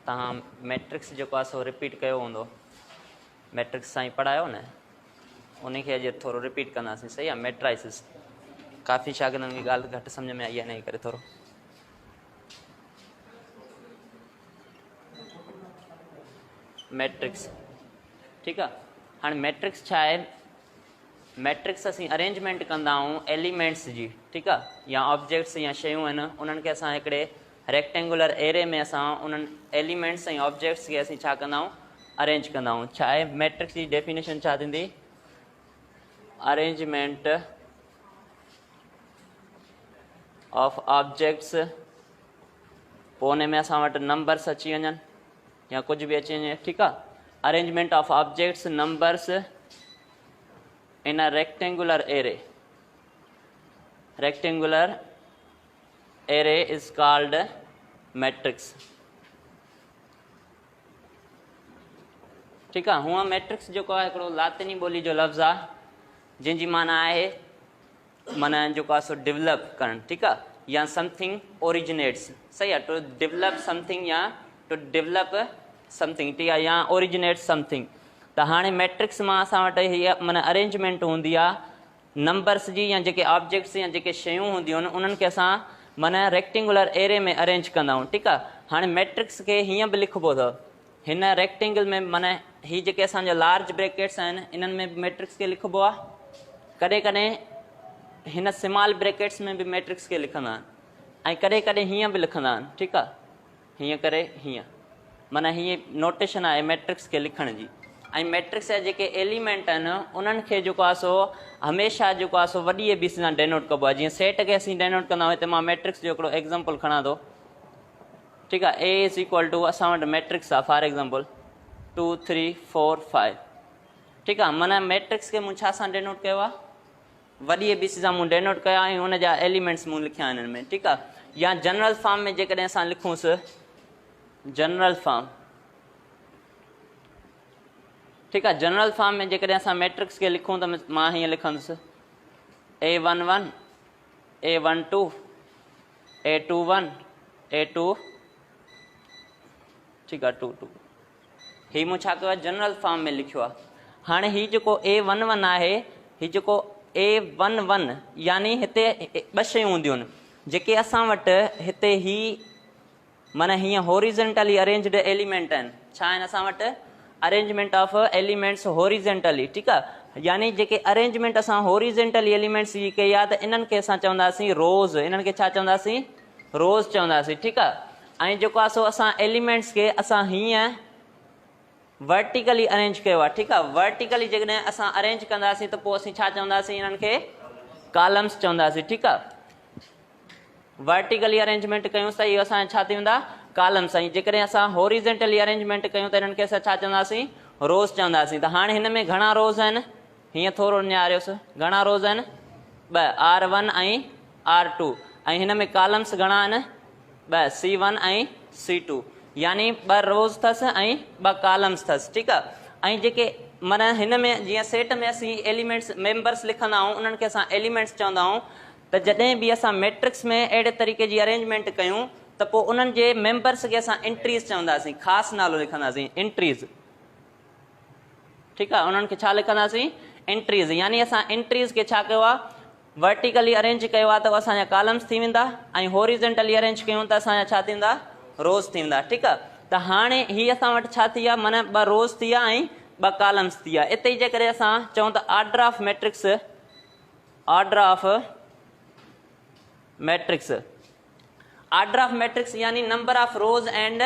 तव्हां मैट्रिक्स जेको आहे सो रिपीट कयो हूंदो, मैट्रिक्स सां ई पढ़ायो न, उनखे अॼु थोरो रिपीट कंदासीं। सही आहे, मैट्राइसिस। काफ़ी शागिर्दनि खे ॻाल्हि घटि सम्झ में आई आहे, इन करे थोरो मैट्रिक्स। ठीकु आहे, हाणे मैट्रिक्स छा आहे? मैट्रिक्स असीं अरेंजमेंट कंदा आहियूं एलिमेंट्स जी, ठीकु आहे, या ऑब्जेक्ट्स या शयूं आहिनि, उन्हनि खे असां हिकिड़े रेक्टेंगुलर एरे में असां उन्हनि एलिमेंट्स ऐं ऑब्जेक्ट्स खे असीं छा कंदा आहियूं? अरेंज कंदा आहियूं। छा आहे मैट्रिक्स जी डेफिनेशन छा थींदी? अरेंजमेंट ऑफ ऑब्जेक्ट्स, पोइ उन में असां वटि नंबर्स अची वञनि या कुझु बि अची वञे, ठीकु आहे। Arrangement of objects numbers in a rectangular array. Rectangular array is called matrix. ठीकु आहे, हूअं मैट्रिक्स जेको आहे हिकिड़ो लातिनी ॿोली जो लफ़्ज़ आहे, जंहिंजी माना आहे माना जेको आहे सो डेवलप करणु, ठीकु आहे, या समथिंग ओरिजिनेट्स। सही आहे, टू डेवलप समथिंग या टू डेवलप समथिंग, ठीकु आहे, या ओरिजिनेट समथिंग। त हाणे मैट्रिक्स मां असां वटि हीअ माना अरेंजमेंट हूंदी आहे नंबर्स जी, या जेके ऑब्जेक्ट्स या जेके शयूं हूंदियूं आहिनि उन्हनि खे असां माना रेक्टेंगुलर एरे में अरेंज कंदा आहियूं, ठीकु आहे। हाणे मैट्रिक्स खे हीअं बि लिखिबो अथव, हिन रेक्टेंगल में माना हीअ जेके असांजा लार्ज ब्रैकेट्स आहिनि इन्हनि में मैट्रिक्स खे लिखिबो आहे, कॾहिं कॾहिं हिन स्मॉल ब्रैकेट्स में बि मैट्रिक्स खे लिखंदा आहिनि, ऐं कॾहिं कॾहिं हीअं बि लिखंदा आहिनि, ठीकु आहे, हीअं करे हीअं, माना हीअं नोटेशन आहे मैट्रिक्स खे लिखण जी। ऐं मैट्रिक्स जा जेके एलिमेंट आहिनि उन्हनि खे जेको आहे सो हमेशह जेको आहे सो वॾी ए बी सी सां डेनोट कबो आहे। जीअं सेट खे असीं डेनोट कंदा आहियूं, हिते मां मैट्रिक्स जो हिकिड़ो एग्ज़ाम्पल खणां थो, ठीकु आहे। ए इज़ इक्वल टू असां वटि मैट्रिक्स आहे फॉर एग्ज़ाम्पल 2 3 4 5, ठीकु आहे, माना मैट्रिक्स खे मूं छा सां डेनोट कयो आहे? वॾी ए बी सी सां मूं डेनोट कया ऐं हुनजा एलिमेंट्स मूं लिखिया आहिनि हिन में, ठीकु आहे। या जनरल फॉर्म में जेकॾहिं असां लिखूंसि जनरल फॉर्म, ठीकु आहे, जनरल फॉर्म में जेकॾहिं असां मैट्रिक्स खे लिखूं त मां हीअं लिखंदुसि A11 A12 A21 A2, ठीकु आहे, 22, हीअ मूं छा कयो आहे? जनरल फॉर्म में लिखियो आहे। हाणे हीअ जेको A11 आहे, हीअ जेको A11 यानी हिते ॿ शयूं हूंदियूं आहिनि जेके असां वटि हिते ही माना हीअं हॉरिजेंटली अरेंज्ड एलिमेंट आहिनि। छा आहिनि असां वटि? अरेंजमेंट ऑफ एलिमेंट्स हॉरिजेंटली, ठीकु आहे, यानी जेके अरेंजमेंट असां हॉरिजेंटली एलिमेंट्स जी कई आहे त इन्हनि खे असां चवंदासीं रोज़, इन्हनि खे छा चवंदासीं? रोज़ चवंदासीं, ठीकु आहे। ऐं जेको आहे सो असां एलिमेंट्स खे असां हीअं वर्टिकली अरेंज कयो आहे, ठीकु आहे। वर्टिकली जेकॾहिं असां अरेंज कंदासीं त पोइ असीं छा चवंदासीं? इन्हनि खे कॉलम्स चवंदासीं, ठीकु आहे। वर्टिकली अरेंजमेंट कयूं त इहो असांजा छा थी वेंदा? कॉलम्स। ऐं जेकॾहिं असां हॉरिजेंटली अरेंजमेंट कयूं त इन्हनि खे असां छा चवंदासीं? रोज़ चवंदासीं। त हाणे हिन में घणा रोज़ आहिनि? हीअं थोरो निहारियोसि, घणा रोज़ आहिनि? 2, R1 ऐं R2। ऐं हिन में कॉलम्स घणा आहिनि? 2, C1 ऐं C2, यानी 2 रोज़ अथसि ऐं 2 कॉलम्स अथसि, ठीकु आहे। ऐं जेके माना हिन में जीअं सेट में असीं एलिमेंट्स मेंबर्स लिखंदा आहियूं उन्हनि खे असां एलिमेंट्स चवंदा आहियूं। त जॾहिं बि असां मैट्रिक्स में अहिड़े तरीक़े जी अरेंजमेंट कयूं त पोइ उन्हनि जे मेंबर्स खे असां एंट्रीज़ चवंदासीं, ख़ासि नालो लिखंदासीं एंट्रीज़, ठीकु आहे। उन्हनि खे छा लिखंदासीं? एंट्रीज़। यानी असां एंट्रीज़ खे छा कयो आहे? वर्टिकली अरेंज कयो आहे त असांजा कॉलम्स थी वेंदा, ऐं हॉरिजेंटली अरेंज कयूं त असांजा छा थींदा? रोज़ थी वेंदा, ठीकु आहे। त हाणे हीअ असां वटि छा थी आहे? माना 2 रोज़ थी विया ऐं 2 कॉलम्स थी विया। इते ई जेकॾहिं असां चऊं त order of matrix, order of matrix, order of matrix यानी number of rows and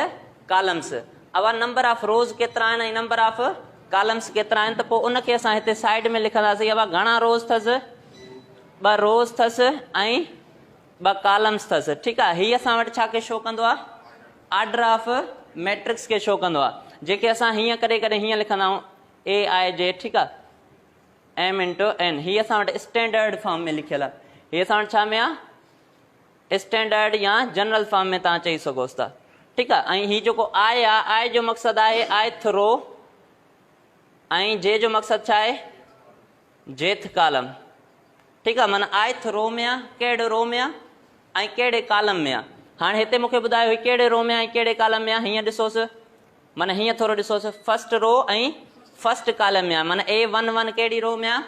columns. अब नंबर ऑफ रोज केतिरा आहिनि ऐं नंबर ऑफ कॉलम्स केतिरा आहिनि, त पोइ उनखे असां हिते साइड में लिखंदासीं। अब घणा रोज अथसि? 2 रोज अथसि ऐं 2 कॉलम्स अथसि, ठीकु आहे। हीअ असां वटि छा खे शो कंदो आहे? ऑर्डर ऑफ मैट्रिक्स खे शो कंदो आहे। जेके असां हीअं कॾहिं कॾहिं हीअं लिखंदा आहियूं AIJ, ठीकु आहे, M × N। हीअ असां वटि स्टैंडर्ड फॉर्म में लिखियल आहे। हीअ असां वटि छा में आहे? स्टैंडर्ड या जनरल फॉर्म में तव्हां चई सघोसि था, ठीकु आहे। ऐं हीअ जेको I आहे, I जो मक़सदु आहे ith रो, ऐं J जो मक़सदु छा आहे? jth कॉलम, ठीकु आहे। माना ith रो में आहे, कहिड़े रो में आहे ऐं कहिड़े कॉलम में आहे। हाणे हिते मूंखे ॿुधायो हीउ कहिड़े रो में आहे कहिड़े कालम में आहे, हीअं ॾिसोसि, माना हीअं थोरो ॾिसोसि, फस्ट रो ऐं फस्ट कालम में आहे, माना A11 कहिड़ी रो में आहे,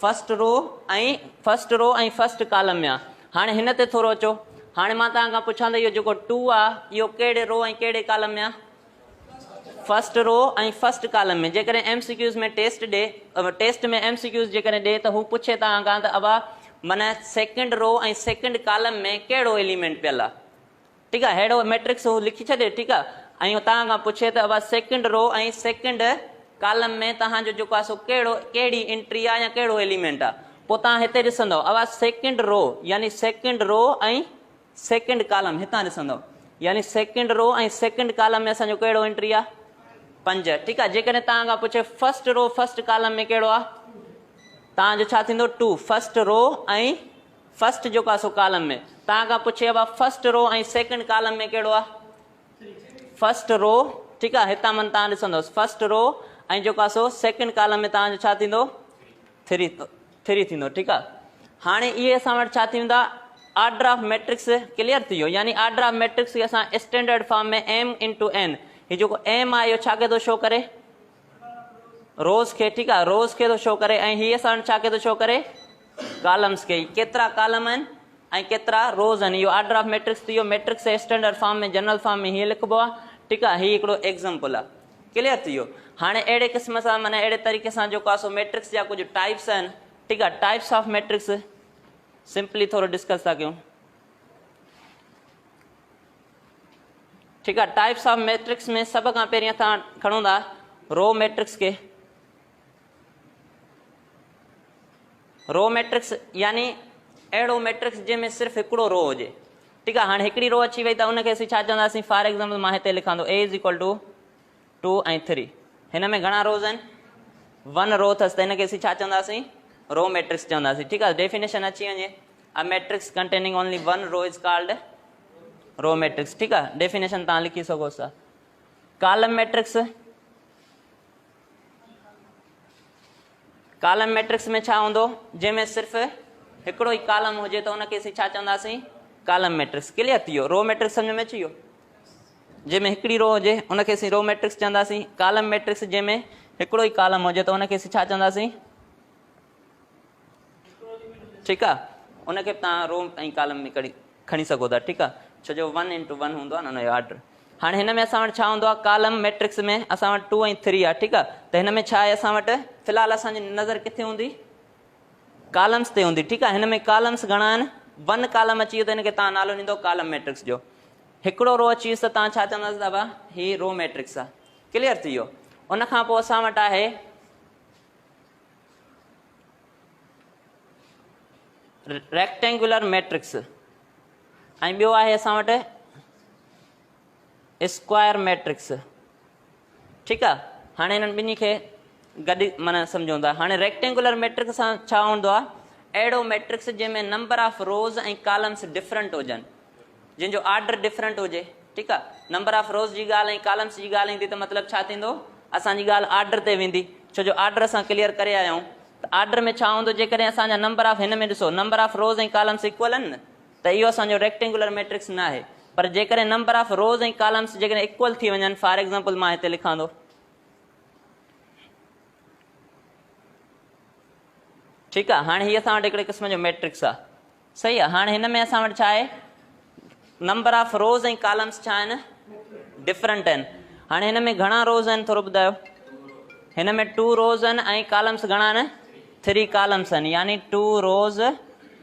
फस्ट रो ऐं फस्ट कालम में आहे। हाणे हिन ते थोरो अचो, हाणे मां तव्हां खां पुछां त इहो जेको 2 आहे इहो कहिड़े रो ऐं कहिड़े कालम में आहे, फस्ट रो ऐं फस्ट कालम में। जेकॾहिं MCQs में टेस्ट में MCQs जेकॾहिं ॾे त हू पुछे तव्हां खां त अबा माना सेकेंड रो ऐं सेकेंड कालम में कहिड़ो एलिमेंट पियल आहे, ठीकु आहे, अहिड़ो मैट्रिक्स हू लिखी छॾे, ठीकु आहे, ऐं तव्हां खां पुछे त अबा सेकेंड रो ऐं सेकेंड कालम में तव्हांजो जेको आहे सो कहिड़ी एंट्री आहे या कहिड़ो एलिमेंट आहे, पोइ तव्हां हिते ॾिसंदव अबा सेकेंड रो यानी सेकेंड रो ऐं सेकेंड कालम हितां ॾिसंदव, यानी सेकेंड रो ऐं सेकेंड कालम में असांजो कहिड़ो एंट्री आहे 5, ठीकु आहे। जेकॾहिं तव्हां खां पुछे फस्ट रो फस्ट कालम में कहिड़ो आहे, तव्हांजो छा थींदो 2, फस्ट रो ऐं फस्ट जेको आहे सो कालम में। तव्हां खां पुछे अबा फस्ट रो ऐं सेकेंड कालम में कहिड़ो आहे, फस्ट रो, ठीकु आहे, हितां मन तव्हां ॾिसंदोसि फस्ट रो ऐं जेको आहे सो सेकेंड कालम में तव्हांजो छा थींदो 3 थींदो, ठीकु आहे। हाणे इहे असां वटि छा थींदा ऑर्डर ऑफ मैट्रिक्स क्लियर थी वियो, यानी ऑर्डर ऑफ मैट्रिक्स खे असां स्टैंडर्ड फॉर्म में m × n, हीउ जेको m आहे इहो छा के थो शो करे रोज़ खे, ठीकु आहे, रोज़ खे थो शो करे, ऐं हीअ असां छा के थो शो करे कॉलम्स खे, केतिरा कॉलम आहिनि ऐं केतिरा रोज़ आहिनि, इहो ऑर्डर ऑफ मैट्रिक्स थी वियो। मैट्रिक्स स्टैंडर्ड फॉर्म में जनरल फॉर्म में हीअं लिखिबो आहे, ठीकु आहे, हीउ हिकिड़ो एग्ज़ाम्पल आहे, क्लियर थी वियो। हाणे अहिड़े क़िस्म सां माना अहिड़े तरीक़े सां जेको आहे सो मैट्रिक्स जा कुझु टाइप्स आहिनि, ठीकु आहे, टाइप्स ऑफ मैट्रिक्स सिंपली थोरो डिस्कस था कयूं, ठीकु आहे। टाइप्स ऑफ मैट्रिक्स में सभ खां पहिरीं असां खणूं था रो मैट्रिक्स खे। रो मैट्रिक्स यानी अहिड़ो मैट्रिक्स जंहिंमें सिर्फ़ु हिकिड़ो रो हुजे, ठीकु आहे। हाणे हिकिड़ी रो अची वई त उनखे असीं छा चवंदासीं, फॉर एग्ज़ाम्पल मां हिते लिखां थो A = 2 ऐं 3, हिन में घणा रोज़ आहिनि 1 रो अथसि, त हिनखे असीं छा चवंदासीं रो मैट्रिक्स चवंदासीं, ठीकु आहे। डेफिनेशन अची वञे, अ मैट्रिक्स कंटेनिंग ओनली 1 रो इज़ कॉल्ड रो मैट्रिक्स, ठीकु आहे। डेफिनेशन तव्हां लिखी सघो था। कॉलम मैट्रिक्स, कॉलम मैट्रिक्स में छा हूंदो, जंहिंमें सिर्फ़ु हिकिड़ो ई कॉलम हुजे त उनखे असीं छा चवंदासीं कॉलम मैट्रिक्स, क्लियर थी वियो। रो मैट्रिक्स सम्झ में अची वियो, जंहिंमें हिकिड़ी रो हुजे उनखे असीं रो मैट्रिक्स चवंदासीं। कॉलम मैट्रिक्स जंहिंमें हिकिड़ो ई कॉलम हुजे त उनखे असीं छा चवंदासीं, ठीकु आहे, उनखे तव्हां रो ऐं कॉलम में खणी सघो था, ठीकु आहे, छो जो 1 × 1 हूंदो आहे न हुनजो ऑर्डर। हाणे हिन में असां वटि छा हूंदो आहे, कॉलम मैट्रिक्स में असां वटि 2 ऐं 3 आहे, ठीकु आहे। त हिन में छा आहे, असां वटि फ़िलहालु असांजी नज़र किथे हूंदी, कॉलम्स ते हूंदी, ठीकु आहे। हिन में कॉलम्स घणा आहिनि, 1 कॉलम अची वियो त हिनखे तव्हां नालो ॾींदो कॉलम मैट्रिक्स जो। हिकिड़ो रो अची वियुसि त तव्हां छा चवंदासीं दादा हीउ रो मैट्रिक्स आहे, क्लियर थी वियो। उनखां पोइ असां वटि आहे रेक्टेंगुलर मैट्रिक्स ऐं ॿियो आहे असां वटि स्क्वायर मैट्रिक्स, ठीकु आहे। हाणे हिननि ॿिन्ही खे गॾु माना सम्झूं था। हाणे रेक्टेंगुलर मैट्रिक्स सां छा हूंदो आहे, अहिड़ो मैट्रिक्स जंहिंमें नंबर ऑफ रोज़ ऐं कॉलम्स डिफरेंट हुजनि, जंहिंजो ऑर्डर डिफरेंट हुजे, ठीकु आहे। नंबर ऑफ रोज़ जी ॻाल्हि ऐं कॉलम्स जी ॻाल्हि ईंदी त मतिलबु छा थींदो, असांजी ॻाल्हि ऑर्डर ते वेंदी, छो जो ऑर्डर असां क्लियर करे आया आहियूं। त ऑर्डर में छा हूंदो, जेकॾहिं असांजा नंबर ऑफ हिन में ॾिसो नंबर ऑफ रोज़ ऐं कॉलम्स इक्वल आहिनि न, त इहो असांजो रेक्टेंगुलर मैट्रिक्स न आहे। पर जेकॾहिं नंबर ऑफ रोज़ ऐं कॉलम्स जेकॾहिं इक्वल थी वञनि, फॉर एग्ज़ाम्पल मां हिते लिखां थो, ठीकु आहे। हाणे हीअ असां वटि हिकिड़े क़िस्म जो मैट्रिक्स आहे, सही आहे। हाणे हिन में असां वटि छा आहे, नंबर ऑफ रोज़ ऐं कॉलम्स छा आहिनि, डिफरेंट आहिनि। हाणे हिन में घणा रोज़ आहिनि थोरो ॿुधायो, हिन में 2 रोज़ आहिनि ऐं कॉलम्स घणा आहिनि 3 कॉलम्स आहिनि, यानी 2 रोज़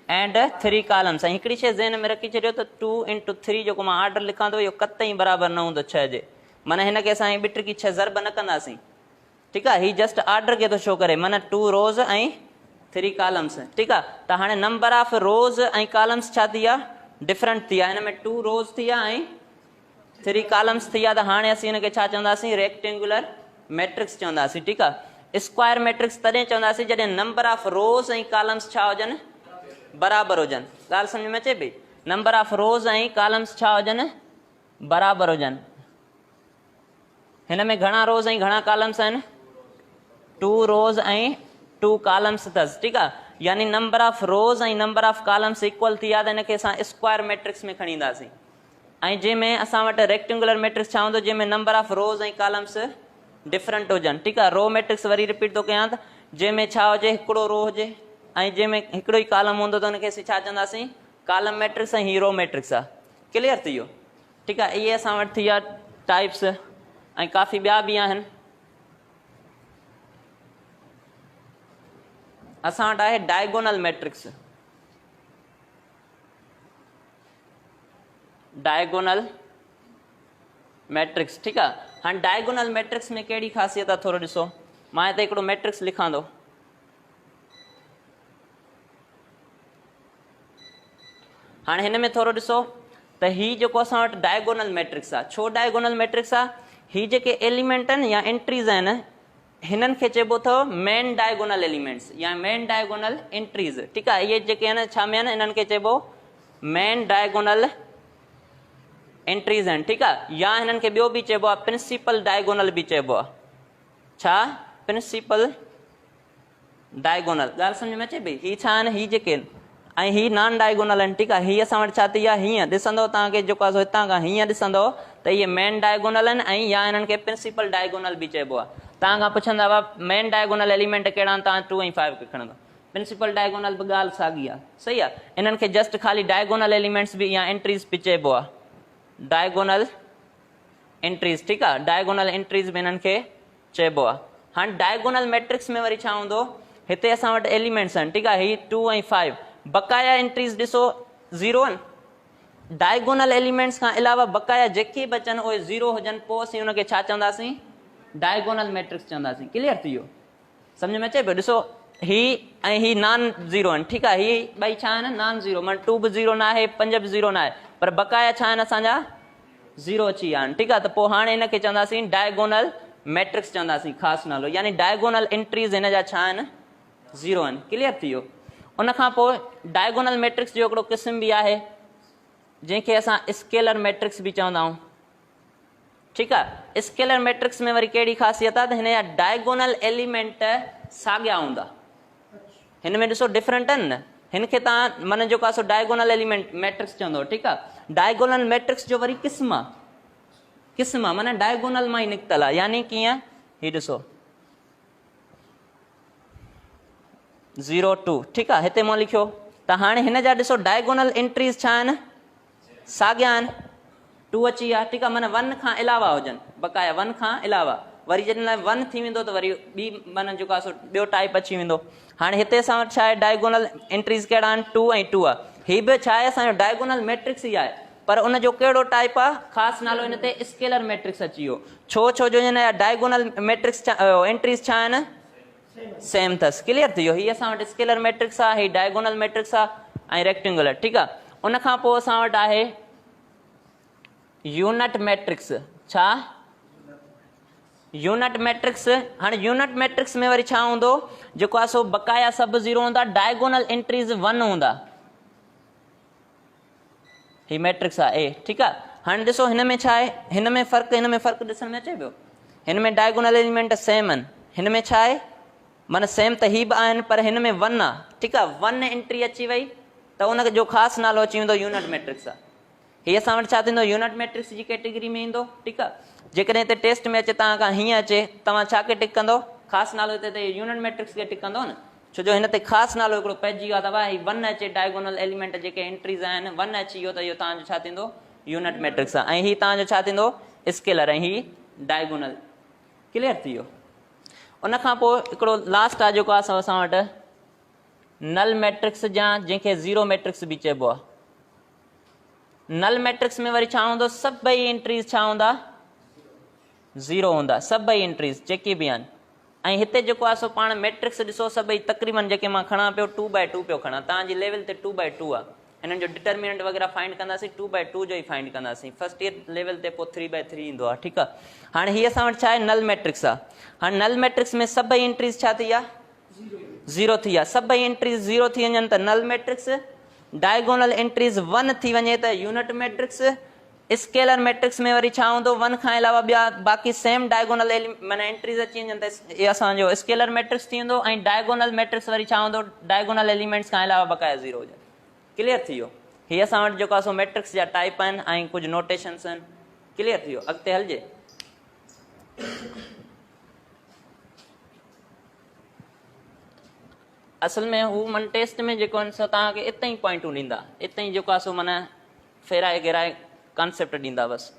एंड 3 कॉलम्स। ऐं हिकिड़ी शइ ज़हन में रखी छॾियो त 2 × 3 जेको मां ऑर्डर लिखां थो इहो कतई बराबरि न हूंदो 6 जे, माना हिनखे असां ॿिट की 6 ज़रब न कंदासीं, ठीकु आहे। हीउ जस्ट ऑर्डर खे थो शो करे, माना 2 रोज़ ऐं 3 कॉलम्स, ठीकु आहे। त हाणे नंबर ऑफ रोज़ ऐं कॉलम्स छा थी आहे, डिफरेंट थी आहे। हिन में 2 रोज़ थी विया ऐं 3 कॉलम्स थी विया, त हाणे असीं हिनखे छा चवंदासीं, रेक्टेंगुलर मैट्रिक्स चवंदासीं, ठीकु आहे। स्क्वायर मैट्रिक्स तॾहिं चवंदासीं जॾहिं नंबर ऑफ रोज़ ऐं कॉलम्स छा हुजनि, बराबरि हुजनि। ॻाल्हि सम्झ में अचे पई, नंबर ऑफ रोज़ ऐं कॉलम्स छा हुजनि, बराबरि हुजनि। हिन में घणा रोज़ ऐं घणा कॉलम्स आहिनि, 2 रोज़ ऐं 2 कॉलम्स अथसि, ठीकु आहे। यानी नंबर ऑफ रोज़ ऐं नंबर ऑफ कॉलम्स इक्वल थी आहे, त हिनखे असां स्क्वायर मैट्रिक्स में खणी ईंदासीं। ऐं जंहिंमें असां वटि रेक्टेंगुलर मैट्रिक्स छा हूंदो, जंहिंमें नंबर ऑफ रोज़ ऐं कॉलम्स डिफरेंट हुजनि। ठीकु आहे, रो मैट्रिक्स वरी रिपीट थो कयां त जंहिंमें छा हुजे, हिकिड़ो रो हुजे ऐं जंहिंमें हिकिड़ो ई कॉलम हूंदो त हुनखे असीं छा चवंदासीं, कॉलम मैट्रिक्स ऐं हीरो मैट्रिक्स आहे। क्लियर थी वियो? ठीकु आहे, इहे असां वटि थी विया टाइप्स ऐं काफ़ी ॿिया बि आहिनि। असां वटि आहे डायगोनल मैट्रिक्स। डायगोनल मैट्रिक्स, ठीकु आहे। हाणे डायगोनल मैट्रिक्स में कहिड़ी ख़ासियत आहे थोरो ॾिसो। मां हिते हिकिड़ो मैट्रिक्स लिखां थो। हाणे हिन में थोरो ॾिसो त हीउ जेको असां वटि डायगोनल मैट्रिक्स आहे, छो डायगोनल मैट्रिक्स आहे, हीअ जेके एलिमेंट आहिनि या एंट्रीज़ आहिनि हिननि खे चइबो अथव मेन डायगोनल एलिमेंट्स या मेन डायगोनल एंट्रीज़। ठीकु आहे, इहे जेके आहिनि छा में आहिनि, इन्हनि खे चइबो मेन डायगोनल एंट्रीज़ आहिनि। ठीकु आहे, या हिननि खे ॿियो बि चइबो आहे प्रिंसिपल डायगोनल बि चइबो आहे। छा? Principal diagonal. ॻाल्हि सम्झ में अचे पई? हीअ छा आहिनि, हीअ जेके आहिनि ऐं हीअ नॉन डायगोनल आहिनि। ठीकु आहे, हीअ असां वटि छा थी आहे, हीअं ॾिसंदो तव्हांखे जेको आहे हितां खां हीअं ॾिसंदो त इहे मेन डायगोनल आहिनि ऐं या हिननि खे प्रिंसिपल डायगोनल बि चइबो आहे। तव्हां खां पुछंदव मेन डायगोनल एलिमेंट कहिड़ा आहिनि, तव्हां 2 ऐं 5 खे खणंदो। प्रिंसिपल डायगोनल बि ॻाल्हि साॻी आहे, सही आहे। इन्हनि खे जस्ट ख़ाली डायगोनल एलिमेंट्स बि या एंट्रीज़ बि चइबो आहे, डायगोनल एंट्रीज़। ठीकु आहे, डायगोनल एंट्रीज़ बि हिननि खे चइबो आहे। हाणे डायगोनल मैट्रिक्स में वरी छा हूंदो, हिते असां वटि एलिमेंट्स आहिनि। ठीकु आहे, हीअ 2 ऐं 5 बक़ाया एंट्रीज़ ॾिसो 0 आहिनि। डायगोनल एलिमेंट्स खां अलावा बक़ाया जेके बि अचनि उहे 0 हुजनि, पोइ असीं हुनखे छा चवंदासीं, डायगोनल मैट्रिक्स चवंदासीं। क्लियर थी वियो? सम्झ में अचे पियो? ॾिसो ही ऐं ही नॉन 0 आहिनि। ठीकु आहे, ही ॿई छा आहिनि, नॉन 0, माना 2 बि 0 न आहे, 5 बि 0 न आहे, पर बक़ाया छा आहिनि असांजा 0 अची विया आहिनि। ठीकु आहे, त पोइ हाणे हिनखे चवंदासीं डायगोनल मैट्रिक्स चवंदासीं, ख़ासि नालो, यानी डायगोनल एंट्रीज़ हिन जा छा आहिनि, 0 आहिनि। क्लियर थी वियो? उन खां पोइ डायगोनल मैट्रिक्स जो हिकिड़ो क़िस्म बि आहे जंहिंखे असां स्केलर मैट्रिक्स बि चवंदा आहियूं। ठीकु आहे, स्केलर मैट्रिक्स में वरी कहिड़ी ख़ासियत आहे त हिन जा डायगोनल एलिमेंट साॻिया हूंदा। हिन में ॾिसो डिफरेंट आहिनि न, हिन खे तव्हां माना जेको आहे सो डायगोनल एलिमेंट मैट्रिक्स चवंदो। ठीकु आहे, डायगोनल मैट्रिक्स जो वरी क़िस्म आहे, माना डायगोनल मां ई निकितल आहे। यानी कीअं, हीउ ॾिसो 0 2। ठीकु आहे, हिते मां लिखियो त हाणे हिन जा ॾिसो डायगोनल एंट्रीज़ छा आहिनि, साॻिया आहिनि, 2 अची विया। ठीकु आहे, माना 1 खां अलावा हुजनि, बक़ाया 1 खां अलावा। वरी जॾहिं 1 थी वेंदो त वरी ॿी माना जेको आहे सो ॿियो टाइप अची वेंदो। हाणे हिते असां वटि छा आहे, डायगोनल एंट्रीज़ कहिड़ा आहिनि, 2 ऐं 2 आहे। हीअ बि छा आहे, असांजो डायगोनल मैट्रिक्स ई आहे, पर उनजो कहिड़ो टाइप आहे, ख़ासि नालो हिन ते स्केलर मैट्रिक्स अची वियो। छो जो हिन जा डायगोनल मैट्रिक्स एंट्रीज़ छा आहिनि, सेम अथसि। क्लियर थी वियो? हीअ असां वटि स्केलर मैट्रिक्स आहे, हीअ डायगोनल मैट्रिक्स आहे ऐं रेक्टेंगुलर। ठीकु आहे, उन खां पोइ असां वटि आहे यूनिट मैट्रिक्स। छा? Unit matrix. हाणे यूनिट मैट्रिक्स में वरी छा हूंदो, जेको आहे सो बक़ाया सभु 0 हूंदा, डायगोनल एंट्रीज़ 1 हूंदा। हीअ मैट्रिक्स आहे ए। ठीकु आहे, हाणे ॾिसो हिन में छा आहे, हिन में फ़र्क़ु ॾिसण में अचे पियो। हिन में डायगोनल एलिमेंट सेम आहिनि, हिन में छा आहे, माना सेम त ही बि आहिनि, पर हिन में 1 आहे। ठीकु आहे, 1 एंट्री अची वई त उनजो ख़ासि नालो अची वेंदो यूनिट मैट्रिक्स आहे। हीअ असां वटि छा थींदो, यूनिट मैट्रिक्स जी कैटेगरी में ईंदो। ठीकु आहे, जेकॾहिं हिते टेस्ट में अचे तव्हां खां हीअं अचे, तव्हां छा खे टिक कंदो, ख़ासि नालो हिते यूनिट मैट्रिक्स खे टिक कंदो न, छो जो हिन ते ख़ासि नालो हिकिड़ो पइजी वियो आहे। अथव हीअ 1 अचे, डायगोनल एलिमेंट जेके एंट्रीज़ आहिनि 1 अची वियो त इहो तव्हांजो छा थींदो, यूनिट मैट्रिक्स आहे। ऐं हीअ तव्हांजो छा थींदो, स्केलर, ऐं हीअ डायगोनल। क्लियर थी वियो? उन खां पोइ हिकिड़ो लास्ट आहे जेको आहे असां वटि नल मैट्रिक्स, या जंहिंखे 0 मैट्रिक्स बि चइबो आहे। नल मैट्रिक्स में वरी छा हूंदो, सभई एंट्रीज़ छा हूंदा, 0 हूंदा, सभई एंट्रीज़ जेके बि आहिनि। ऐं हिते जेको आहे सो पाण मैट्रिक्स ॾिसो सभई तक़रीबन जेके मां खणा पियो 2/2 पियो खणा, तव्हांजी लेवल ते 2/2 आहे। हिननि जो डिटर्मिनेंट वग़ैरह फाइंड कंदासीं, 2/2 जो ई फाइंड कंदासीं। फर्स्ट ईयर लेवल ते पोइ 3/3 ईंदो आहे। ठीकु आहे, हाणे हीअ असां वटि छा आहे, नल मैट्रिक्स आहे। हाणे नल मैट्रिक्स में सभई एंट्रीज़ छा थी आहे, 0 थी आहे। सभई एंट्रीज़ 0 थी वञनि त नल मैट्रिक्स, डायगोनल एंट्रीज़ 1 थी वञे त यूनिट मैट्रिक्स। स्केलर मैट्रिक्स में वरी छा हूंदो, 1 खां अलावा ॿिया बाक़ी सेम डायगोनल माना एंट्रीज़ अची वञनि त इहे असांजो स्केलर मैट्रिक्स थी वेंदो। ऐं डायगोनल मैट्रिक्स वरी छा हूंदो, डायगोनल एलिमेंट्स खां अलावा बक़ाया 0 हुजनि। क्लियर थी वियो? हीअ असां वटि जेको आहे सो मैट्रिक्स जा टाइप आहिनि ऐं कुझु नोटेशन्स आहिनि। क्लियर थी वियो? अॻिते हलिजे। असल में हू मन टेस्ट में जेको आहिनि सो तव्हांखे इते ई पॉइंटूं ॾींदा, इते ई जेको आहे सो माना फेराए घेराए कॉन्सेप्ट ॾींदा बसि।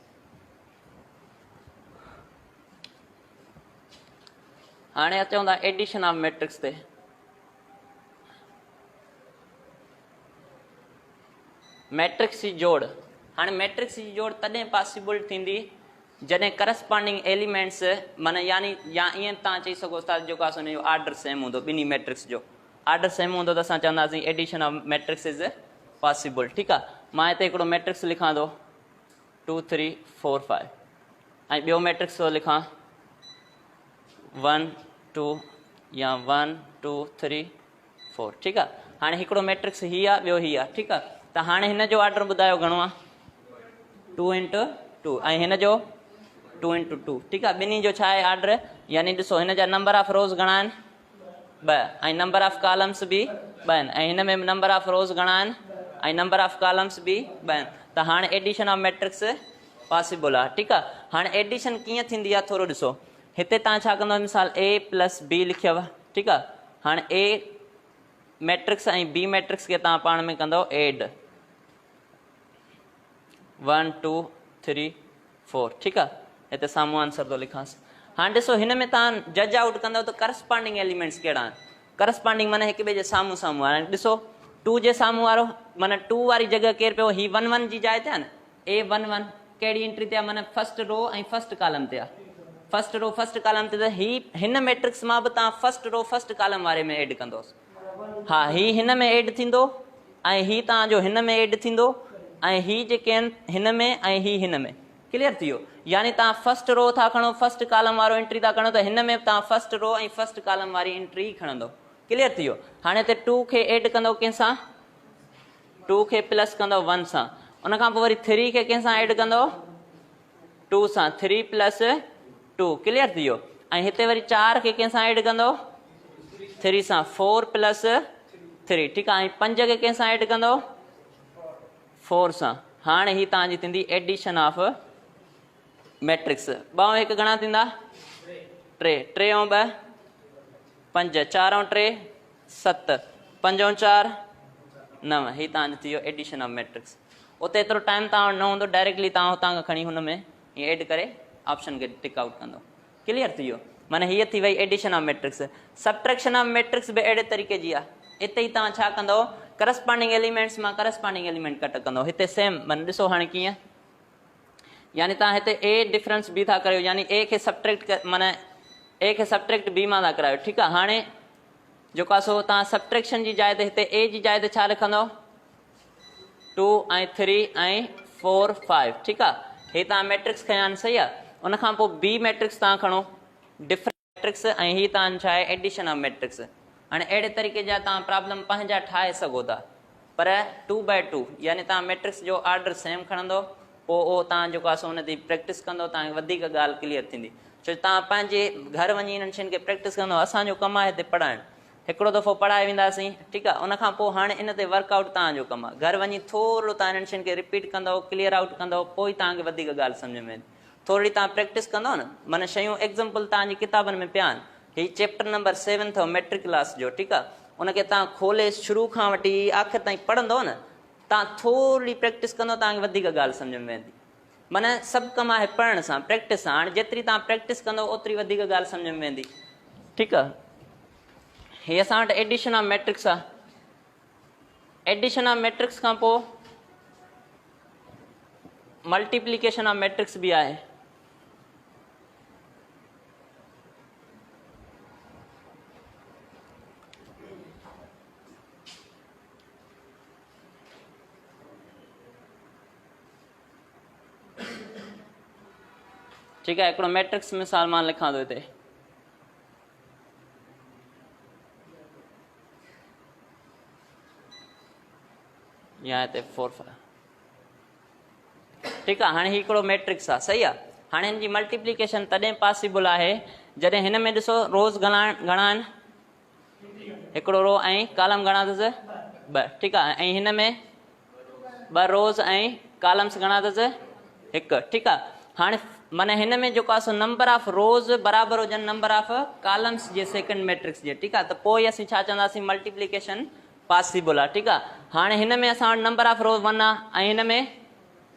हाणे अचूं था एडिशन ऑफ मैट्रिक्स ते। मैट्रिक्स जी जोड़। हाणे मैट्रिक्स जी जोड़ तॾहिं पॉसिबल थींदी जॾहिं करस्पॉन्डिंग एलिमेंट्स माना यानी या ईअं तव्हां चई सघो था जेको आहे हुनजो ऑर्डर सेम हूंदो, ॿिन्ही मैट्रिक्स जो ऑर्डर सेम हूंदो त असां चवंदासीं addition of matrix is possible. ठीकु आहे, मां हिते हिकिड़ो मैट्रिक्स लिखां थो 2 3 4 5 ऐं ॿियो मैट्रिक्स थो लिखां 1 2 या 1 2 3 4। ठीकु आहे, हाणे हिकिड़ो मैट्रिक्स हीअ आहे, ॿियो हीअ आहे। ठीकु आहे, त हाणे हिन जो ऑर्डर ॿुधायो घणो आहे? 2 × 2 ऐं हिन जो 2 × 2। ठीकु आहे, ॿिन्ही जो छा आहे ऑर्डर? यानी ॾिसो हिन जा नंबर ऑफ रोज़ घणा आहिनि? 2 ऐं नंबर ऑफ कॉलम्स बि 2 आहिनि ऐं हिन में नंबर ऑफ रोज़ घणा आहिनि ऐं नंबर ऑफ कॉलम्स बि 2 आहिनि। त हाणे एडिशन ऑफ मैट्रिक्स पॉसिबल आहे। ठीकु आहे, हाणे एडिशन कीअं थींदी आहे थोरो ॾिसो। हिते तव्हां छा कंदव, मिसाल A + B लिखियव। ठीकु आहे, हाणे A मैट्रिक्स ऐं B मैट्रिक्स खे तव्हां पाण में कंदव एड 1 2 3 4। ठीकु आहे, हिते साम्हूं आंसर थो लिखांसि। हाणे ॾिसो हिन में तव्हां जज आउट कंदव त करस्पॉन्डिंग एलिमेंट्स कहिड़ा आहिनि। करस्पॉन्डिंग माना हिक ॿिए जे साम्हूं साम्हूं आहे। ॾिसो 2 जे साम्हूं वारो माना 2 वारी जॻह केरु पियो? ही 1 1 जी जाइ ते आहे न, A11 कहिड़ी एंट्री ते आहे? माना फर्स्ट रो ऐं फर्स्ट कॉलम ते आहे। फर्स्ट रो फर्स्ट कॉलम ते, त ही हिन मैट्रिक्स मां बि तव्हां फर्स्ट रो फर्स्ट कॉलम वारे में एड कंदोसि। हा, ही हिन में एड थींदो ऐं ही तव्हांजो हिन में एड थींदो ऐं ही जेके आहिनि हिन में ऐं ही हिन में। क्लियर थी वियो? यानी तव्हां फर्स्ट रो था खणो, फर्स्ट कॉलम वारो एंट्री था खणो, त हिन में तव्हां फर्स्ट रो ऐं फर्स्ट कॉलम वारी एंट्री खणंदो। क्लियर थी वियो? हाणे हिते 2 खे एड कंदो कंहिंसां? 2 खे प्लस कंदो 1 सां। उन खां पोइ वरी 3 खे कंहिंसां एड कंदो? 2 सां। 3 + 2। क्लियर थी वियो? ऐं हिते वरी 4 खे कंहिंसां एड कंदो? 3 सां। 4 + 3। ठीकु आहे, ऐं 5 खे कंहिंसां एड कंदो? 4 सां। हाणे ही तव्हांजी थींदी एडिशन ऑफ मैट्रिक्स। 2 ऐं 1 घणा थींदा? 3। 3 ऐं 2 5। 4 ऐं 3 7। 5 ऐं 4 9। ही तव्हांजो थी वियो एडिशन ऑफ मैट्रिक्स। उते एतिरो टाइम तव्हां वटि न हूंदो, डायरेक्टली तव्हां हुतां खां खणी हुन में हीअं एड करे ऑप्शन खे टिक आउट कंदो। क्लियर थी वियो? माना हीअ थी वई addition of matrix. Subtraction of matrix बि अहिड़े तरीक़े जी आहे। इते ई तव्हां छा कंदव? करस्पॉन्डिंग एलिमेंट्स मां करस्पॉन्डिंग एलिमेंट कट कंदो। हिते सेम माना ॾिसो हाणे कीअं, यानी तव्हां हिते A डिफरेंस B था करियो, यानी A खे सबट्रैक्ट माना A खे सबट्रैक्ट B मां था करायो। ठीकु आहे, हाणे जेको आहे सो तव्हां सबट्रैक्शन जी जाइ ते हिते A जी जाइ ते छा लिखंदव? 2 ऐं 3 ऐं 4 5। ठीकु आहे, हे तव्हां मैट्रिक्स खयां आहिनि। सही आहे, उन खां पोइ B मैट्रिक्स तव्हां खणो डिफरेंट मैट्रिक्स ऐं ही तव्हां छा आहे एडिशन ऑफ मैट्रिक्स। हाणे अहिड़े तरीक़े जा तव्हां प्रॉब्लम पंहिंजा ठाहे सघो था, पर 2/2 यानी तव्हां मैट्रिक्स जो ऑर्डर सेम खणंदो, पोइ उहो तव्हां जेको आहे सो हुन ते प्रैक्टिस कंदो, तव्हांखे वधीक ॻाल्हि क्लियर थींदी। छो तव्हां पंहिंजे घर वञी हिननि शयुनि खे प्रैक्टिस कंदो। असांजो कमु आहे हिते पढ़ाइणु, हिकिड़ो दफ़ो पढ़ाए वेंदासीं। ठीकु आहे, उन खां पोइ हाणे इन ते वर्कआउट तव्हांजो कमु आहे। घर वञी थोरो तव्हां हिननि शयुनि खे रिपीट कंदव, क्लियर आउट कंदव, पोइ तव्हांखे वधीक ॻाल्हि सम्झ में ईंदी। थोरी तव्हां प्रैक्टिस कंदव न, माना शयूं एग्ज़ाम्पल तव्हांजी किताबनि में पिया आहिनि। हीउ चैप्टर नंबर 7 अथव मैट्रिक क्लास जो। ठीकु आहे, उनखे तव्हां खोले शुरू खां वठी आख़िर ताईं पढ़ंदव न, तव्हां थोरी प्रैक्टिस कंदव, तव्हांखे वधीक ॻाल्हि सम्झ में वेंदी। माना सभु कमु आहे पढ़ण सां, प्रैक्टिस सां। हाणे जेतिरी तव्हां प्रैक्टिस कंदव ओतिरी वधीक ॻाल्हि सम्झ में वेंदी। ठीकु आहे, हीअ असां वटि एडिशन ऑफ मैट्रिक्स आहे। एडिशन ऑफ मैट्रिक्स खां पोइ मल्टीप्लिकेशन ऑफ मैट्रिक्स बि आहे। ठीकु आहे, हिकिड़ो मैट्रिक्स मिसाल मां लिखां थो हिते। या हिते 4 5। ठीकु आहे, हाणे हिकिड़ो मैट्रिक्स आहे। सही आहे, हाणे हिन जी मल्टीप्लिकेशन तॾहिं पॉसिबल आहे जॾहिं हिन में ॾिसो रोज़ घणा आहिनि? हिकिड़ो रो ऐं कॉलम घणा अथसि? 2। ठीकु आहे, ऐं हिन में ॿ रोज़ ऐं कॉलम्स घणा अथसि 1 ठीकु आहे। हाणे माना हिन में जेको आहे सो नंबर ऑफ रोज़ बराबरि हुजनि नंबर ऑफ कॉलम्स जे सेकंड मैट्रिक्स जे ठीकु आहे। त पोइ असीं छा चवंदासीं मल्टीप्लिकेशन पॉसिबल आहे ठीकु आहे। हाणे हिन में असां वटि नंबर ऑफ रोज़ 1 आहे ऐं हिन में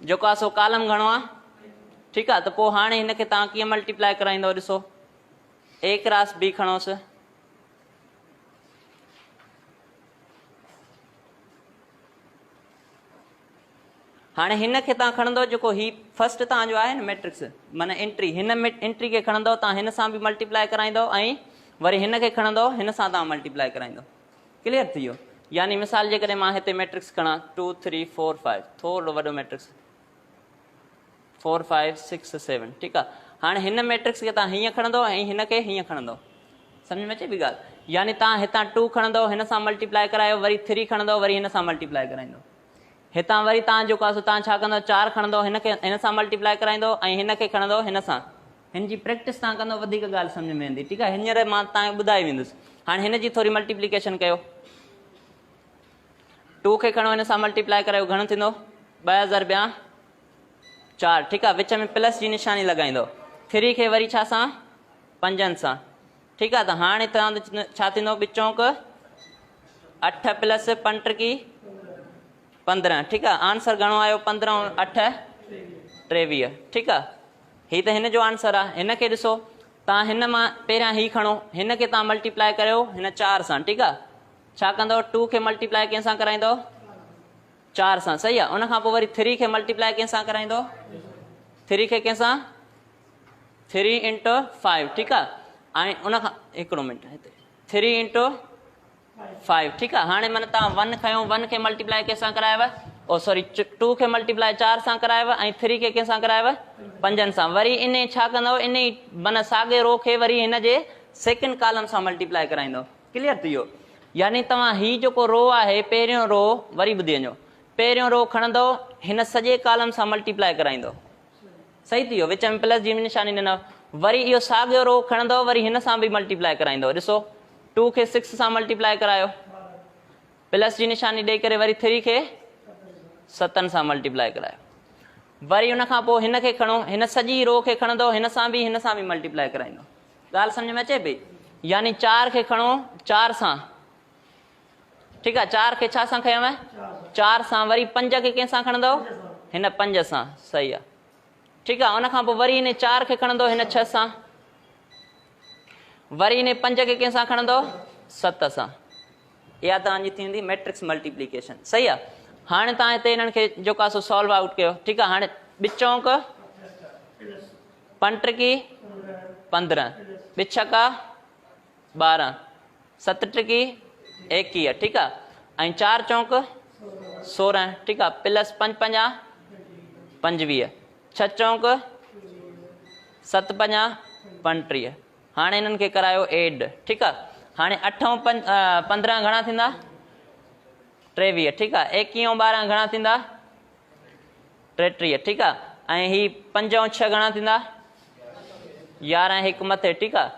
जेको आहे सो कॉलम घणो आहे ठीकु आहे। त पोइ हाणे हिनखे तव्हां कीअं मल्टीप्लाए कराईंदव ॾिसो A क्रॉस B खणोसि हाणे हिन खे तव्हां खणंदव जेको ही फर्स्ट तव्हांजो आहे न मैट्रिक्स माना एंट्री हिन में एंट्री खे खणंदव तव्हां हिन सां बि मल्टीप्लाए कराईंदव ऐं वरी हिन खे खणंदव हिन सां तव्हां मल्टीप्लाए कराईंदव क्लियर थी वियो। यानी मिसाल जे करे मां हिते मैट्रिक्स खणा 2 3 4 5 थोरो वॾो मैट्रिक्स 4 5 6 7 ठीकु आहे। हाणे हिन मैट्रिक्स खे तव्हां हीअं खणंदव ऐं हिन खे हीअं खणंदव सम्झ में अचे बि ॻाल्हि। यानी तव्हां हितां 2 खणंदव हिन सां मल्टीप्लाए करायो वरी 3 खणंदव वरी हिन सां मल्टीप्लाए कराईंदव हितां वरी तव्हां जेको आहे तव्हां छा कंदव 4 खणंदव हिन खे हिन सां मल्टीप्लाए कराईंदव ऐं हिन खे खणंदव हिन सां हिन जी प्रैक्टिस तव्हां कंदव वधीक ॻाल्हि सम्झ में ईंदी ठीकु आहे। हींअर मां तव्हांखे ॿुधाए वेंदुसि। हाणे हिन जी थोरी मल्टीप्लिकेशन कयो 2 खे खणो हिन सां मल्टीप्लाए करायो घणो थींदो 2000 ॿिया 4 ठीकु आहे। विच में प्लस जी निशानी लॻाईंदव 3 खे वरी छा सां 5 सां ठीकु आहे। त हाणे तव्हां छा थींदो ॿिचोंक 8 प्लस 5 15 ठीकु आहे। आंसर घणो आयो 15 8 23 ठीकु आहे। हीअ त हिन जो आंसर आहे। हिन खे ॾिसो तव्हां हिन मां पहिरियां ही खणो हिन खे तव्हां मल्टीप्लाए करियो हिन 4 सां ठीकु आहे। छा कंदव 2 खे मल्टीप्लाए कंहिंसां कराईंदव 4 सां सही आहे। उनखां पोइ वरी 3 खे मल्टीप्लाए कंहिंसां कराईंदव 3 खे कंहिंसां 3 × 5 ठीकु आहे। ऐं उनखां हिकिड़ो मिंट हिते 3 × 5 ठीकु आहे। हाणे माना तव्हां 1 खयो 1 खे मल्टीप्लाए कंहिंसां करायव ओ सॉरी 2 खे मल्टीप्लाए 4 सां करायव ऐं 3 खे कंहिंसां करायव 5 सां वरी इन छा कंदव इन माना साॻे रो खे वरी हिन जे सेकेंड कॉलम सां मल्टीप्लाए कराईंदव क्लियर थी वियो। यानी तव्हां ही जेको रो आहे पहिरियों रो वरी ॿुधी वञो पहिरियों रो खणंदव हिन सॼे कॉलम सां मल्टीप्लाए कराईंदव सही थी वियो। विच में प्लस जी निशानी ॾिनव वरी इहो साॻियो रो खणंदव वरी हिन सां बि मल्टीप्लाए कराईंदव ॾिसो 2 खे 6 सां मल्टीप्लाए करायो प्लस जी निशानी ॾेई करे वरी 3 खे 7 सां मल्टीप्लाए करायो वरी उनखां पोइ हिन खे खणो हिन सॼी रो खे खणंदव हिन सां बि मल्टीप्लाए कराईंदव ॻाल्हि सम्झ में अचे पई। यानी 4 खे खणो 4 सां ठीकु आहे 4 खे छा सां खयव 4 सां वरी 5 खे कंहिंसां खणंदव हिन 5 सां सही आहे ठीकु आहे। उनखां पोइ वरी हिन 4 खे खणंदव हिन 6 सां वरी हिन 5 खे कंहिंसां खणंदव 7 सां इहा तव्हांजी थींदी मैट्रिक्स मल्टीप्लिकेशन सही आहे। हाणे तव्हां हिते हिननि खे जेको आहे सो सॉल्व आउट कयो ठीकु आहे। हाणे ॿिचोंक 5 15 ॿिछका 12 7 21 ठीकु आहे। ऐं 4 चौंक 16 ठीकु आहे प्लस 5 5 25 6 चौंक 7 5 35 हाणे हिननि खे करायो एड ठीकु आहे। हाणे 8 ऐं 15 घणा थींदा 23 ठीकु आहे। 21 ऐं 12 घणा थींदा 33 ठीकु आहे। ऐं ही 5 ऐं 6 घणा थींदा 11 हिकु मथे ठीकु आहे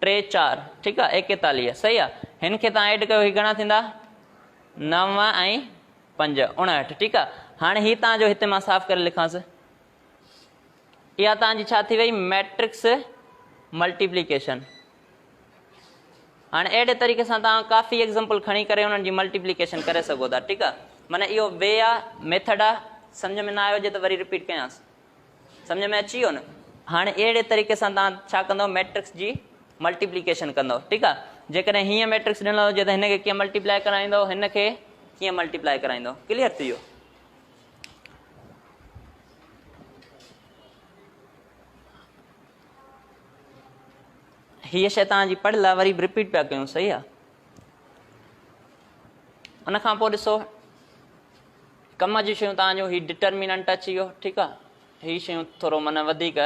3 4 ठीकु आहे 41 सही आहे। हिन खे तव्हां एड कयो ही घणा थींदा 9 ऐं 5 59 ठीकु आहे। हाणे ही तव्हांजो हिते मां साफ़ करे लिखांसि इहा तव्हांजी छा थी वई मैट्रिक्स मल्टीप्लिकेशन। हाणे अहिड़े तरीक़े सां तव्हां काफ़ी एग्ज़ाम्पल खणी करे उन्हनि जी मल्टीप्लिकेशन करे सघो था ठीकु आहे। माना इहो वे आहे मेथड आहे सम्झ में न आयो हुजे त वरी रिपीट कयांसि सम्झ में अची वियो न। हाणे अहिड़े तरीक़े सां तव्हां छा कंदव मैट्रिक्स जी मल्टीप्लिकेशन कंदव ठीकु आहे। जेकॾहिं हीअं मैट्रिक्स ॾिनल हुजे त हिन खे कीअं मल्टीप्लाए कराईंदव हिन खे कीअं मल्टीप्लाए कराईंदव क्लियर थी वियो। हीअ शइ तव्हांजी पढ़ियल आहे वरी बि रिपीट पिया कयूं सही आहे। उनखां पोइ ॾिसो कम जी शयूं तव्हांजो ही डिटर्मिनेंट अची वियो ठीकु आहे। हीअ शयूं थोरो माना वधीक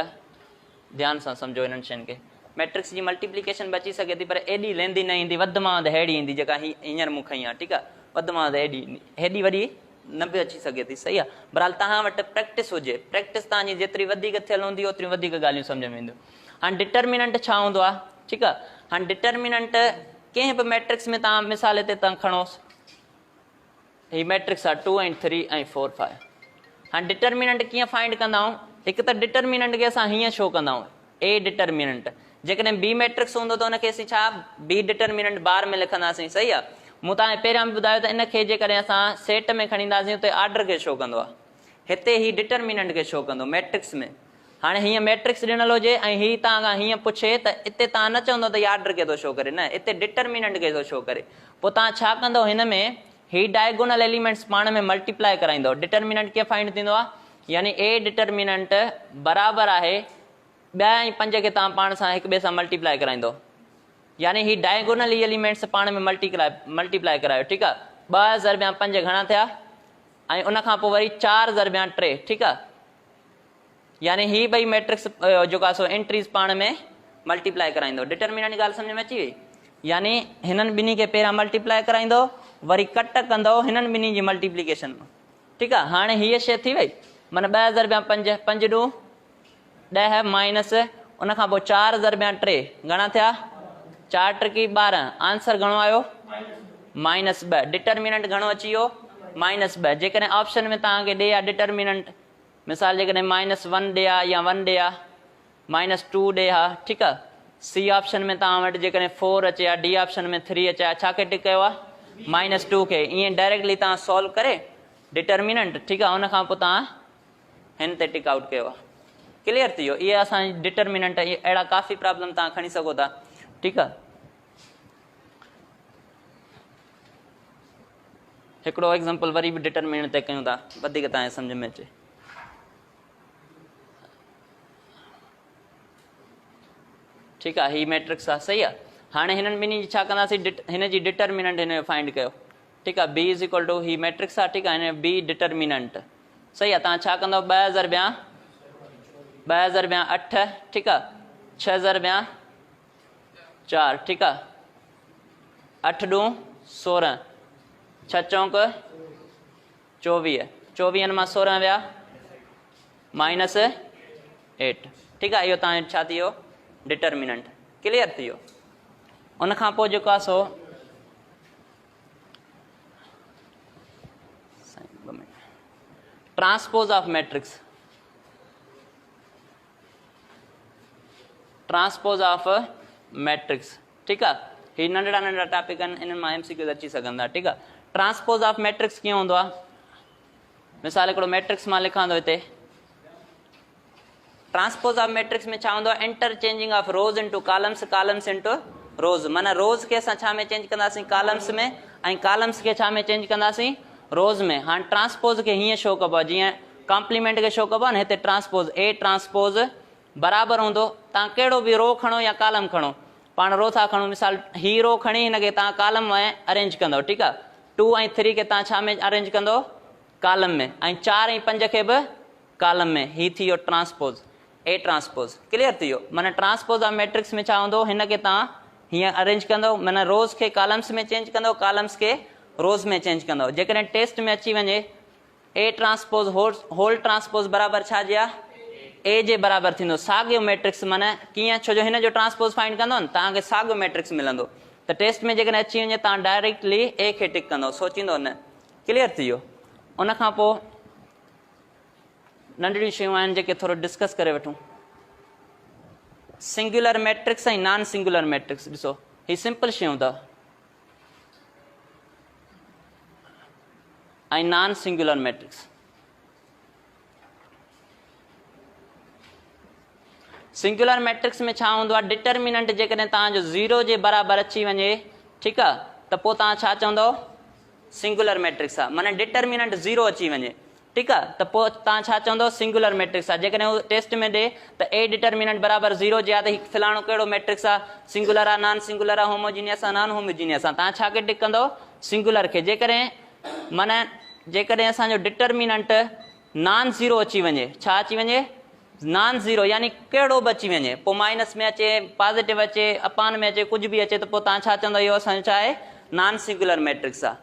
ध्यानु सां सम्झो हिननि शयुनि खे। मैट्रिक्स जी मल्टीप्लिकेशन बि अची सघे थी पर एॾी लेंदी न ईंदी वधि मां वधि हेड़ी ईंदी जेका हींअर मूं खई आहे ठीकु आहे। वधि मां वधि हेॾी वॾी न बि अची सघे थी सही आहे। बहरहाल तव्हां वटि प्रैक्टिस हुजे प्रैक्टिस तव्हांजी जेतिरी वधीक थियल हूंदी ओतिरियूं वधीक ॻाल्हियूं सम्झ में ईंदियूं। हाणे डिटर्मिनेंट छा हूंदो आहे ठीकु आहे। हाणे डिटर्मिनेंट कंहिं बि मैट्रिक्स में तव्हां मिसाल हिते तव्हां खणोसि ही मैट्रिक्स आहे 2 ऐं 3 ऐं 4 5। हाणे डिटर्मिनेंट कीअं फाइंड कंदा आहियूं? हिकु त डिटर्मिनेंट खे असां हीअं शो कंदा आहियूं ए डिटर्मिनेंट, जेकॾहिं बी मैट्रिक्स हूंदो त हुनखे असीं छा बी डिटर्मिनेंट बार में लिखंदासीं, सही आहे। मूं तव्हांखे पहिरियां बि ॿुधायो त इनखे जेकॾहिं असां सेट में खणी ईंदासीं त आर्डर खे शो कंदो आहे, हिते ही डिटर्मिनेंट खे शो कंदो मैट्रिक्स में। हाणे हीअं मैट्रिक्स ॾिनल हुजे ऐं हीअ तव्हां खां हीअं पुछे त हिते तव्हां न चवंदो त हीअ आर्डर खे थो शो करे, न हिते डिटर्मिनेंट खे थो शो करे। पोइ तव्हां छा कंदो, हिन में ही डायगोनल एलिमेंट्स पाण में मल्टीप्लाई कराईंदो। डिटर्मिनेंट कीअं फाइंड थींदो आहे, यानी ए डिटर्मिनेंट बराबरि आहे 2 ऐं 5 खे तव्हां पाण सां हिक ॿिए सां मल्टीप्लाई कराईंदो, यानी ही डायगोनल एलिमेंट्स पाण में मल्टीप्लाई करायो, ठीकु आहे। 2 ज़रबिया 5 घणा थिया, ऐं उनखां पोइ वरी 4 ज़रबिया 3, ठीकु आहे। यानी ही ॿई मैट्रिक्स जेको आहे सो एंट्रीज़ पाण में मल्टीप्लाई कराईंदो। डिटर्मिनेंट ॻाल्हि सम्झ में अची वई? यानी हिननि ॿिन्ही खे पहिरियां मल्टीप्लाई कराईंदो, वरी कट कंदो हिननि ॿिन्ही जी मल्टीप्लिकेशन में, ठीकु आहे। हाणे हीअ शइ थी वई, माना 2 ज़रबिया 5, 5 ॾूं 10 माइनस उनखां पोइ 4 ज़रबिया 3 घणा थिया, 4 × 12, आंसर घणो आयो -2। डिटर्मिनेंट घणो अची वियो -2। जेकॾहिं ऑप्शन में तव्हांखे ॾे आहे डिटर्मिनेंट, मिसाल जेकॾहिं -1 ॾे आहे या 1 ॾे आहे, -2 ॾे आहे, ठीकु आहे। सी ऑप्शन में तव्हां वटि जेकॾहिं 4 अचे आहे, डी ऑप्शन में 3 अचे आहे, छा खे टिक कयो आहे -2 खे। ईअं डायरेक्टली तव्हां सॉल्व करे डिटर्मिनेंट, ठीकु आहे, उनखां पोइ तव्हां हिन ते टिक आउट कयो आहे। क्लियर थी वियो? इहे असांजी डिटर्मिनेंट, इहे अहिड़ा काफ़ी प्रॉब्लम तव्हां खणी सघो था, ठीकु आहे। हिकिड़ो एग्ज़ाम्पल वरी बि डिटर्मिनेंट ते कयूं था, वधीक तव्हांजे सम्झ में अचे। ठीकु आहे, ही मैट्रिक्स आहे, सही आहे। हाणे हिननि ॿिन्ही जी छा कंदासीं, हिन जी डिटर्मिनेंट हिन जो फाइंड कयो, ठीकु आहे। बी = ही मैट्रिक्स आहे, ठीकु आहे, हिन जो बी डिटर्मिनेंट, सही आहे। तव्हां छा कंदव, 2 ज़रबिया 8, ठीकु आहे, 6 ज़रबिया 4, ठीकु आहे, 8 ॾूं 16, 6 चौंक 24, 24 मां 16 विया -8, ठीकु आहे। इहो तव्हांजो छा थी वियो डिटर्मिनेंट। क्लियर थी वियो? उनखां पोइ जेको आहे सो transpose of matrix, transpose of matrix, ठीकु आहे। ही नंढड़ा नंढड़ा टॉपिक आहिनि, इन्हनि मां MCQ अची सघंदा, ठीकु आहे। ट्रांसपोज ऑफ मैट्रिक्स कीअं हूंदो आहे, मिसाल हिकिड़ो मैट्रिक्स मां लिखां थो हिते। ट्रांसपोज ऑफ मैट्रिक्स में छा हूंदो आहे, interchanging of rows into columns, columns into rows. माना रोज़ खे असां छा में चेंज कंदासीं, कॉलम्स में, ऐं कॉलम्स खे छा में चेंज कंदासीं, रोज़ में। हाणे ट्रांसपोज खे हीअं शो कबो आहे, जीअं कॉम्प्लीमेंट खे शो कबो आहे न, हिते ट्रांसपोज ए ट्रांसपोज बराबरि हूंदो। तव्हां कहिड़ो बि रो खणो या कॉलम खणो, पाण रो था खणूं, मिसाल ही रो खणी हिनखे तव्हां कॉलम में अरेंज कंदव, ठीकु आहे। 2 ऐं 3 खे तव्हां छा में अरेंज कंदो, कॉलम में, ऐं 4 ऐं 5 खे बि कॉलम में। ही थी वियो ट्रांसपोज, ए ट्रांसपोज। क्लियर थी वियो? माना ट्रांसपोज ऑफ मैट्रिक्स में छा हूंदो, हिनखे तव्हां हीअं अरेंज कंदो, माना रोज़ खे कॉलम्स में चेंज कंदो, कॉलम्स खे रोज़ में चेंज कंदो। जेकॾहिं टेस्ट में अची वञे ए ट्रांसपोज होल ट्रांसपोज बराबरि छा जे आहे, ए जे बराबरि थींदो, साॻियो मैट्रिक्स। माना कीअं, छो जो हिन जो ट्रांसपोज फाइंड कंदो न, तव्हांखे साॻियो मैट्रिक्स मिलंदो। त टेस्ट में जेकॾहिं अची वञे तव्हां डायरेक्टली ए खे टिक कंदो, सोचींदो न। क्लियर थी वियो? उनखां पोइ नंढड़ियूं शयूं आहिनि जेके थोरो डिस्कस करे वठूं। सिंगुलर मैट्रिक्स ऐं नॉन सिंगुलर मैट्रिक्स, ॾिसो ही सिंपल शयूं अथव, ऐं non singular matrix. Singular matrix में छा हूंदो आहे, डिटर्मिनेंट जेकॾहिं तव्हांजो 0 जे बराबरि अची वञे, ठीकु आहे, त पोइ तव्हां छा चवंदव, सिंगुलर मैट्रिक्स आहे। माना डिटर्मिनेंट 0 अची वञे, ठीकु आहे, त पोइ तव्हां छा चवंदव, सिंगुलर मैट्रिक्स आहे। जेकॾहिं उहो टेस्ट में ॾे त ए डिटर्मिनेंट बराबरि 0 जे आहे, त हीउ फिलाणो कहिड़ो मैट्रिक्स आहे, सिंगुलर आहे, नॉन सिंगुलर आहे, होमोजीनियस आहे, नॉन होमोजीनियस आहे। तव्हां छा खे टिक कंदव, सिंगुलर खे। जेकॾहिं असांजो डिटर्मिनेंट नॉन 0 अची वञे, छा अची वञे, नॉन 0, यानी कहिड़ो बि अची वञे, पोइ माइनस में अचे, पॉज़िटिव अचे, अपान में अचे, कुझु बि अचे, त पोइ तव्हां छा चवंदव, इहो असांजो छा आहे, नॉन सिंगुलर मैट्रिक्स आहे।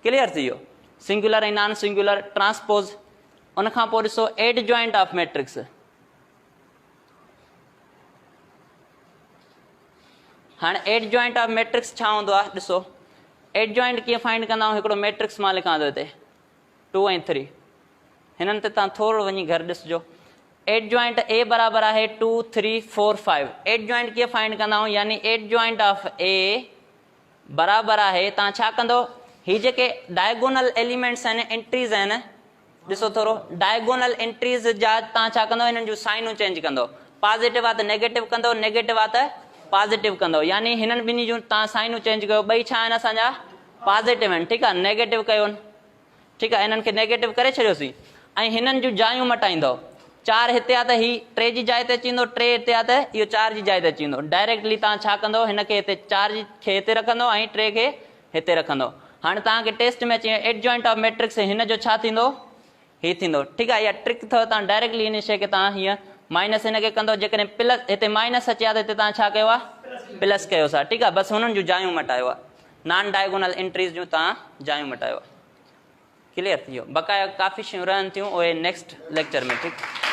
क्लियर थी वियो? सिंगुलर ऐं नॉन सिंगुलर ट्रांसपोज। उनखां पोइ ॾिसो एडजॉइंट ऑफ मैट्रिक्स। हाणे एडजॉइंट ऑफ मैट्रिक्स छा हूंदो आहे, ॾिसो एडजॉइंट कीअं फाइंड कंदा आहियूं, हिकिड़ो मैट्रिक्स मां लिखां थो हिते 2 ऐं 3, हिननि ते तव्हां थोरो वञी घर ॾिसिजो। एडजॉइंट ए बराबरि आहे 2 3 4 5। एडजॉइंट कीअं फाइंड कंदा आहियूं, यानी एडजॉइंट ऑफ ए बराबरि आहे, तव्हां छा कंदो, ही जेके डायगोनल एलिमेंट्स आहिनि, एंट्रीज़ आहिनि, ॾिसो थोरो डायगोनल एंट्रीज़ जा तव्हां छा कंदो, हिननि जूं साइनूं चेंज कंदो, पॉजिटिव आहे त नेगेटिव कंदो, नेगेटिव आहे त पॉजिटिव कंदो, यानी हिननि ॿिन्ही जूं तव्हां साइनूं चेंज कयो, ॿई छा आहिनि असांजा पॉजिटिव आहिनि, ठीकु आहे, नेगेटिव कयो, ठीकु आहे, हिननि खे नेगेटिव करे छॾियोसीं। ऐं हिननि जूं जायूं मटाईंदो, 4 हिते आहे त ही 3 जी जाइ ते अची वेंदो, 3 हिते आहे त इहो 4 जी जाइ ते अची वेंदो। डायरेक्टली तव्हां छा कंदो, हिन खे हिते 4 खे हिते रखंदो ऐं 3 खे हिते रखंदो। हाणे तव्हांखे टेस्ट में अची एडजॉइंट ऑफ मैट्रिक्स हिन जो छा थींदो, ही थींदो, ठीकु आहे। इहा ट्रिक अथव, तव्हां डायरेक्टली हिन शइ खे तव्हां हीअं माइनस हिन खे कंदो, जेकॾहिं प्लस हिते माइनस अचे हा त हिते तव्हां छा कयो आहे, प्लस कयोसि, ठीकु आहे, बसि हुननि जूं जायूं मटायो आहे, नॉन डायगोनल एंट्रीज़ जूं तव्हां जायूं मटायो आहे। क्लियर थी वियो। बक़ाया काफ़ी शयूं रहनि थियूं, उहे नेक्स्ट लेक्चर में, ठीकु।